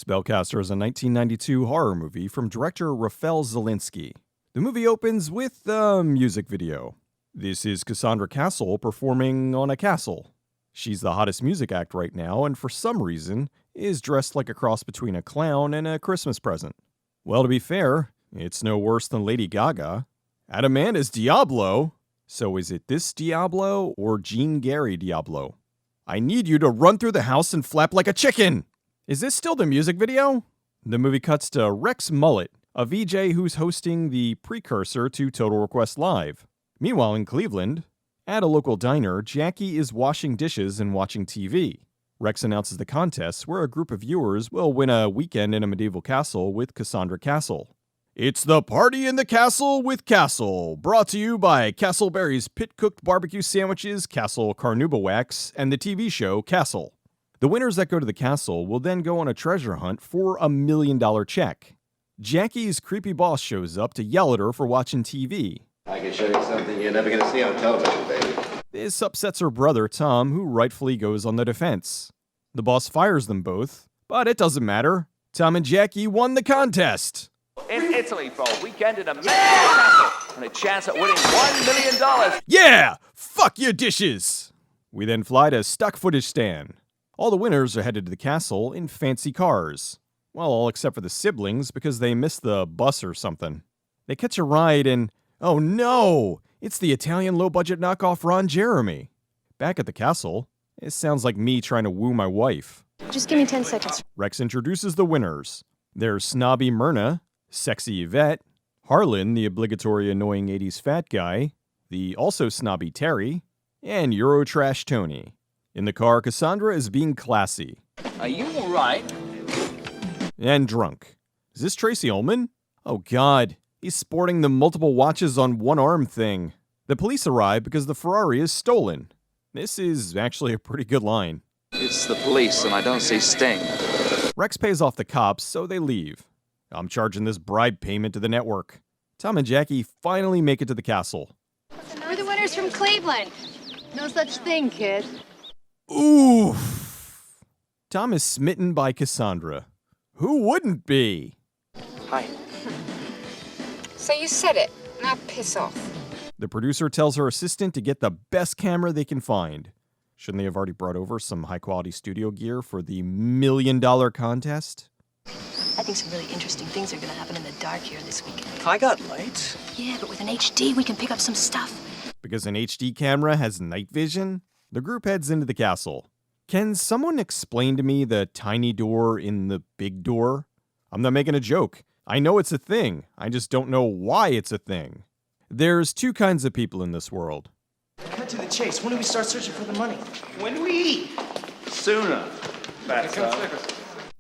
Spellcaster is a 1992 horror movie from director Rafal Zielinski. The movie opens with a music video. This is Cassandra Cassel performing on a castle. She's the hottest music act right now, and for some reason, is dressed like a cross between a clown and a Christmas present. Well, to be fair, it's no worse than Lady Gaga. Adamanda's Diablo. So is it this Diablo or Jean Gary Diablo? I need you to run through the house and flap like a chicken! Is this still the music video? The movie cuts to Rex Mullet, a VJ who's hosting the precursor to Total Request Live. Meanwhile, in Cleveland, at a local diner, Jackie is washing dishes and watching TV. Rex announces the contest where a group of viewers will win a weekend in a medieval castle with Cassandra Cassel. It's the Party in the Castle with Castle, brought to you by Castleberry's pit-cooked barbecue sandwiches, Castle Carnauba Wax, and the TV show Castle. The winners that go to the castle will then go on a treasure hunt for $1 million check. Jackie's creepy boss shows up to yell at her for watching TV. I can show you something you're never going to see on television, baby. This upsets her brother, Tom, who rightfully goes on the defense. The boss fires them both, but it doesn't matter. Tom and Jackie won the contest! In Italy for a weekend in a medieval castle and a chance at winning $1 million. Yeah! Fuck your dishes! We then fly to stock footage stand. All the winners are headed to the castle in fancy cars. Well, all except for the siblings because they missed the bus or something. They catch a ride and, oh no! It's the Italian low-budget knockoff Ron Jeremy. Back at the castle, it sounds like me trying to woo my wife. Just give me 10 seconds. Rex introduces the winners. There's snobby Myrna, sexy Yvette, Harlan, the obligatory annoying 80s fat guy, the also snobby Terry, and Eurotrash Tony. In the car, Cassandra is being classy. Are you alright? And drunk. Is this Tracy Ullman? Oh god, he's sporting the multiple watches on one arm thing. The police arrive because the Ferrari is stolen. This is actually a pretty good line. It's the police and I don't see Sting. Rex pays off the cops, so they leave. I'm charging this bribe payment to the network. Tom and Jackie finally make it to the castle. We're the winners from Cleveland. No such thing, kid. Oof. Tom is smitten by Cassandra. Who wouldn't be? Hi. So you said it. Now piss off. The producer tells her assistant to get the best camera they can find. Shouldn't they have already brought over some high-quality studio gear for the $1 million contest? I think some really interesting things are going to happen in the dark here this weekend. I got lights. Yeah, but with an HD, we can pick up some stuff. Because an HD camera has night vision, the group heads into the castle. Can someone explain to me the tiny door in the big door? I'm not making a joke. I know it's a thing. I just don't know why it's a thing. There's two kinds of people in this world. Cut to the chase. When do we start searching for the money? When do we eat? Sooner.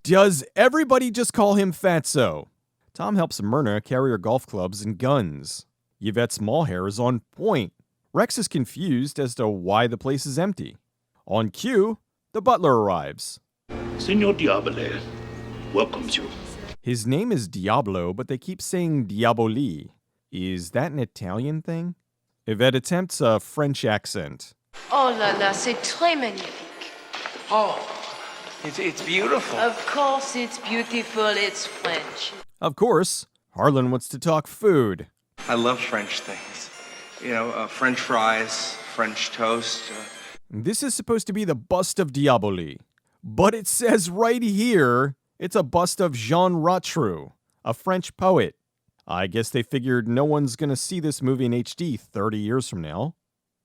Does everybody just call him Fatso? Tom helps Myrna carry her golf clubs and guns. Yvette's mall hair is on point. Rex is confused as to why the place is empty. On cue, the butler arrives. Signor Diabole welcomes you. His name is Diablo, but they keep saying Diaboli. Is that an Italian thing? Yvette attempts a French accent. Oh là là, c'est très magnifique. Oh, it's beautiful. Of course it's beautiful, it's French. Of course, Harlan wants to talk food. I love French things. You know, French fries, French toast. This is supposed to be the bust of Diaboli. But it says right here, it's a bust of Jean Rotrou, a French poet. I guess they figured no one's gonna see this movie in HD 30 years from now.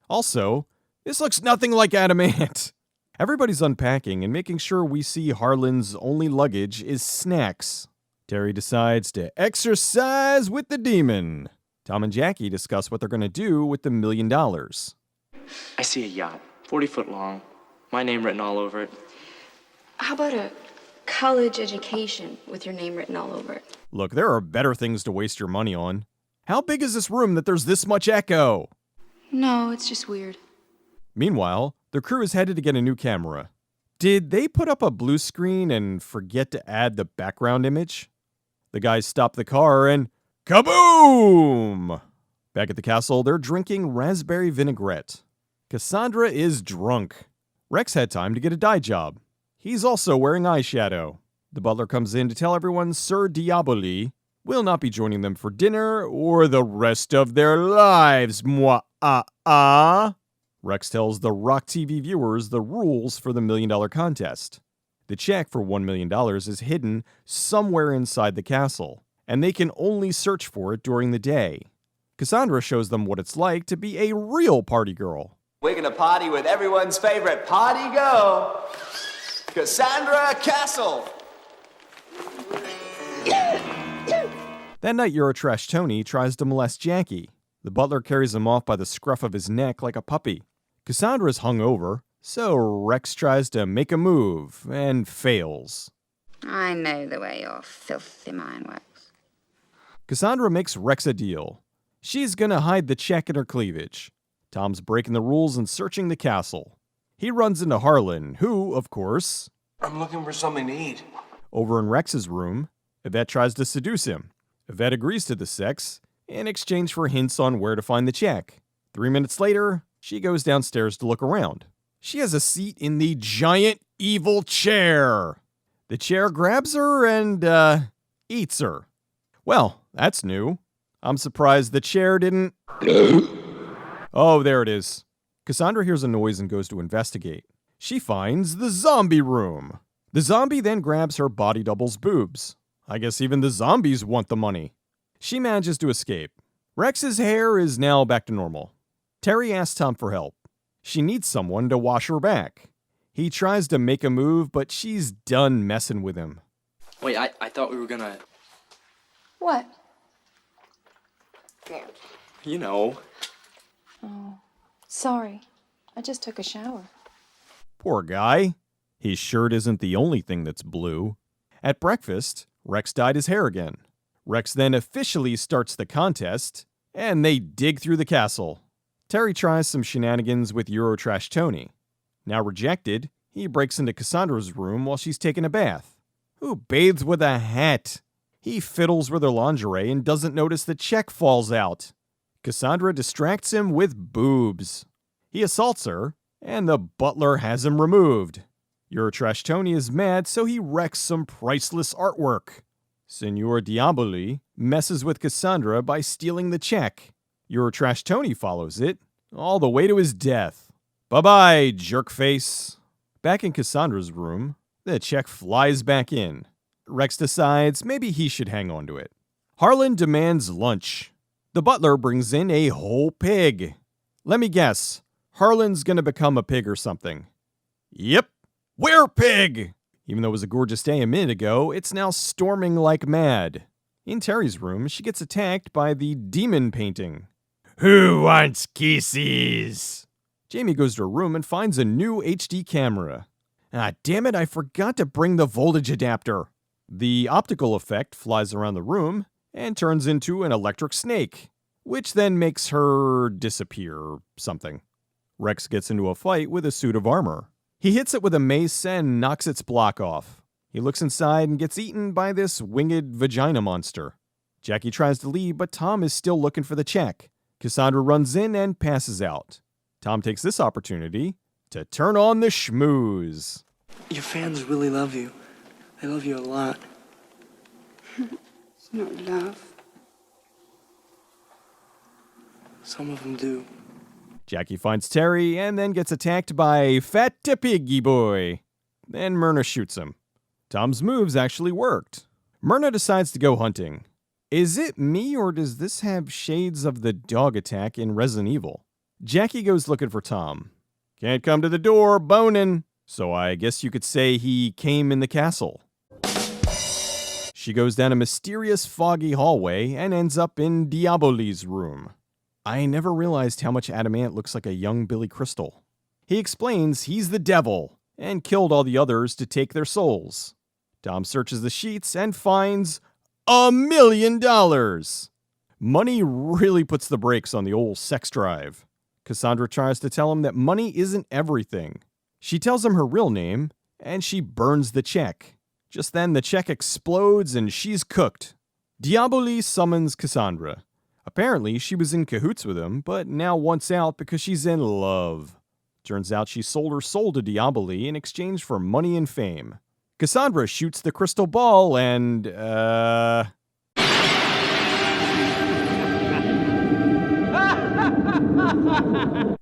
Also, this looks nothing like Adamant. Everybody's unpacking and making sure we see Harlan's only luggage is snacks. Terry decides to exercise with the demon. Tom and Jackie discuss what they're gonna do with the $1 million. I see a yacht, 40 foot long, my name written all over it. How about a college education with your name written all over it? Look, there are better things to waste your money on. How big is this room that there's this much echo? No, it's just weird. Meanwhile, the crew is headed to get a new camera. Did they put up a blue screen and forget to add the background image? The guys stop the car and kaboom! Back at the castle, they're drinking raspberry vinaigrette. Cassandra is drunk. Rex had time to get a dye job. He's also wearing eyeshadow. The butler comes in to tell everyone Sir Diaboli will not be joining them for dinner or the rest of their lives. Mwah-ah-ah. Rex tells the Rock TV viewers the rules for the $1 million contest. The check for $1 million is hidden somewhere inside the castle, and they can only search for it during the day. Cassandra shows them what it's like to be a real party girl. We're gonna party with everyone's favorite party girl, Cassandra Castle. That night, Eurotrash Tony tries to molest Jackie. The butler carries him off by the scruff of his neck like a puppy. Cassandra's hungover, so Rex tries to make a move and fails. I know the way your filthy mind works. Cassandra makes Rex a deal. She's gonna hide the check in her cleavage. Tom's breaking the rules and searching the castle. He runs into Harlan, who, of course... I'm looking for something to eat. Over in Rex's room, Yvette tries to seduce him. Yvette agrees to the sex in exchange for hints on where to find the check. 3 minutes later, she goes downstairs to look around. She has a seat in the giant evil chair. The chair grabs her and, eats her. Well, that's new. I'm surprised the chair didn't... Oh, there it is. Cassandra hears a noise and goes to investigate. She finds the zombie room. The zombie then grabs her body double's boobs. I guess even the zombies want the money. She manages to escape. Rex's hair is now back to normal. Terry asks Tom for help. She needs someone to wash her back. He tries to make a move, but she's done messing with him. Wait, I thought we were gonna... What? You know. Oh, sorry. I just took a shower. Poor guy. His shirt isn't the only thing that's blue. At breakfast, Rex dyed his hair again. Rex then officially starts the contest, and they dig through the castle. Terry tries some shenanigans with Eurotrash Tony. Now rejected, he breaks into Cassandra's room while she's taking a bath. Who bathes with a hat? He fiddles with her lingerie and doesn't notice the check falls out. Cassandra distracts him with boobs. He assaults her, and the butler has him removed. Eurotrash Tony is mad, so he wrecks some priceless artwork. Senor Diaboli messes with Cassandra by stealing the check. Eurotrash Tony follows it, all the way to his death. Bye-bye, jerkface. Back in Cassandra's room, the check flies back in. Rex decides maybe he should hang on to it. Harlan demands lunch. The butler brings in a whole pig. Let me guess, Harlan's gonna become a pig or something. Yep, werepig! Even though it was a gorgeous day a minute ago, it's now storming like mad. In Terry's room, she gets attacked by the demon painting. Who wants kisses? Jamie goes to her room and finds a new HD camera. Ah, damn it, I forgot to bring the voltage adapter. The optical effect flies around the room and turns into an electric snake, which then makes her disappear or something. Rex gets into a fight with a suit of armor. He hits it with a mace and knocks its block off. He looks inside and gets eaten by this winged vagina monster. Jackie tries to leave, but Tom is still looking for the check. Cassandra runs in and passes out. Tom takes this opportunity to turn on the schmooze. Your fans really love you. They love you a lot. It's not love. Some of them do. Jackie finds Terry and then gets attacked by Fat Piggy Boy. Then Myrna shoots him. Tom's moves actually worked. Myrna decides to go hunting. Is it me or does this have shades of the dog attack in Resident Evil? Jackie goes looking for Tom. Can't come to the door, bonin'. So I guess you could say he came in the castle. She goes down a mysterious foggy hallway and ends up in Diaboli's room. I never realized how much Adamant looks like a young Billy Crystal. He explains he's the devil and killed all the others to take their souls. Tom searches the sheets and finds $1 million. Money really puts the brakes on the old sex drive. Cassandra tries to tell him that money isn't everything. She tells him her real name, and she burns the check. Just then, the check explodes and she's cooked. Diaboli summons Cassandra. Apparently, she was in cahoots with him, but now wants out because she's in love. Turns out she sold her soul to Diaboli in exchange for money and fame. Cassandra shoots the crystal ball and,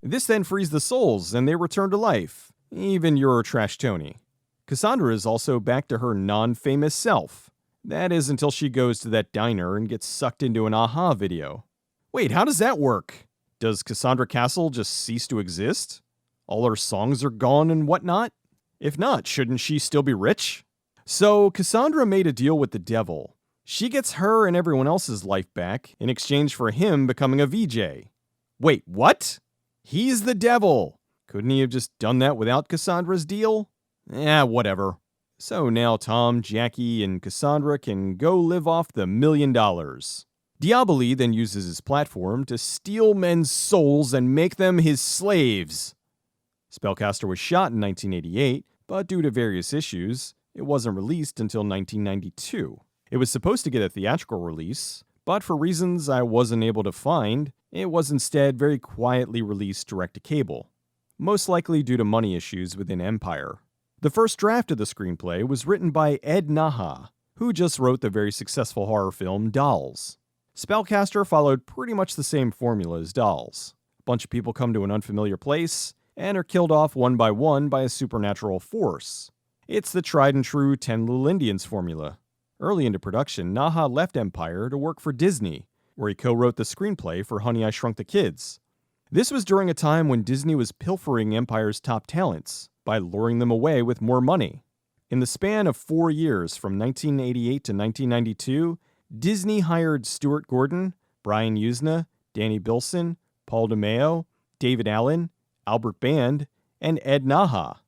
This then frees the souls, and they return to life. Even Eurotrash Tony. Cassandra is also back to her non-famous self. That is until she goes to that diner and gets sucked into an Aha video. Wait, how does that work? Does Cassandra Castle just cease to exist? All her songs are gone and whatnot? If not, shouldn't she still be rich? So, Cassandra made a deal with the devil. She gets her and everyone else's life back in exchange for him becoming a VJ. Wait, what? He's the devil! Couldn't he have just done that without Cassandra's deal? Whatever. So now Tom, Jackie, and Cassandra can go live off the $1 million. Diaboli then uses his platform to steal men's souls and make them his slaves. Spellcaster was shot in 1988, but due to various issues, it wasn't released until 1992. It was supposed to get a theatrical release, but for reasons I wasn't able to find, it was instead very quietly released direct-to-cable, most likely due to money issues within Empire. The first draft of the screenplay was written by Ed Naha, who just wrote the very successful horror film Dolls. Spellcaster followed pretty much the same formula as Dolls. A bunch of people come to an unfamiliar place and are killed off one by a supernatural force. It's the tried and true 10 Little Indians formula. Early into production, Naha left Empire to work for Disney, where he co-wrote the screenplay for Honey, I Shrunk the Kids. This was during a time when Disney was pilfering Empire's top talents by luring them away with more money. In the span of 4 years, from 1988 to 1992, Disney hired Stuart Gordon, Brian Usna, Danny Bilson, Paul DeMeo, David Allen, Albert Band, and Ed Naha.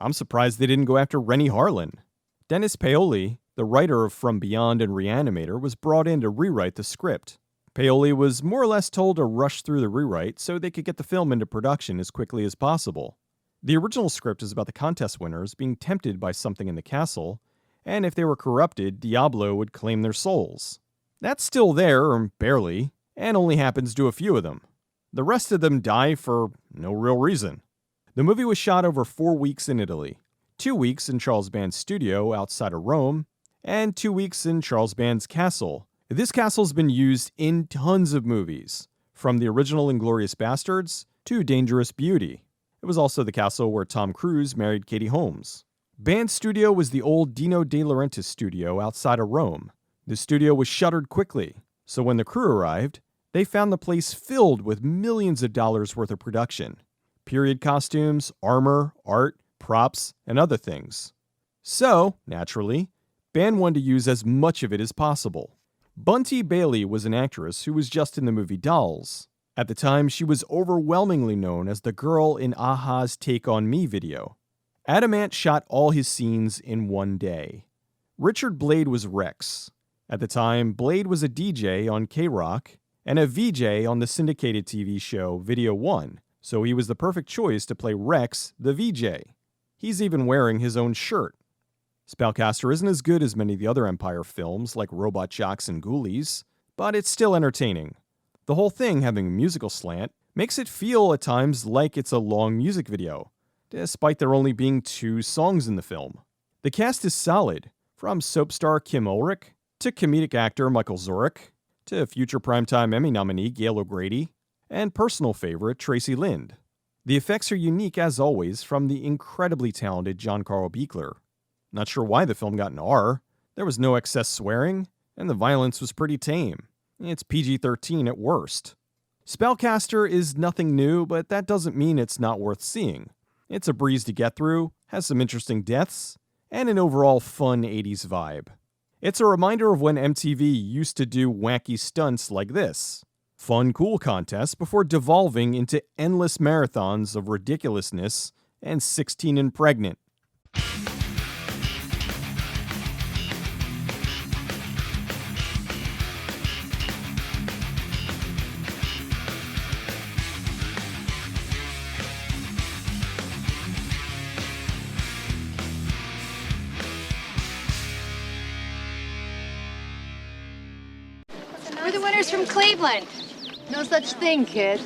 I'm surprised they didn't go after Rennie Harlan. Dennis Paoli, the writer of From Beyond and Reanimator, was brought in to rewrite the script. Paoli was more or less told to rush through the rewrite so they could get the film into production as quickly as possible. The original script is about the contest winners being tempted by something in the castle, and if they were corrupted, Diablo would claim their souls. That's still there, barely, and only happens to a few of them. The rest of them die for no real reason. The movie was shot over 4 weeks in Italy, 2 weeks in Charles Band's studio outside of Rome, and 2 weeks in Charles Band's castle. This castle's been used in tons of movies, from the original Inglourious Bastards to Dangerous Beauty. It was also the castle where Tom Cruise married Katie Holmes. Band's studio was the old Dino De Laurentiis studio outside of Rome. The studio was shuttered quickly, so when the crew arrived, they found the place filled with millions of dollars worth of production. Period costumes, armor, art, props, and other things. So, naturally, Band wanted to use as much of it as possible. Bunty Bailey was an actress who was just in the movie Dolls. At the time, she was overwhelmingly known as the girl in Aha's Take On Me video. Adamant shot all his scenes in one day. Richard Blade was Rex. At the time, Blade was a DJ on K-Rock and a VJ on the syndicated TV show Video One, so he was the perfect choice to play Rex, the VJ. He's even wearing his own shirt. Spellcaster isn't as good as many of the other Empire films like Robot Jocks and Ghoulies, but it's still entertaining. The whole thing, having a musical slant, makes it feel at times like it's a long music video, despite there only being 2 songs in the film. The cast is solid, from soap star Kim Ulrich, to comedic actor Michael Zorich, to future Primetime Emmy nominee Gail O'Grady, and personal favorite Tracy Lind. The effects are unique as always from the incredibly talented John Carl Buechler. Not sure why the film got an R. There was no excess swearing, and the violence was pretty tame. It's PG-13 at worst. Spellcaster is nothing new, but that doesn't mean it's not worth seeing. It's a breeze to get through, has some interesting deaths, and an overall fun 80s vibe. It's a reminder of when MTV used to do wacky stunts like this. Fun, cool contests before devolving into endless marathons of ridiculousness and 16 and pregnant. We're the winners from Cleveland. No such thing, kid.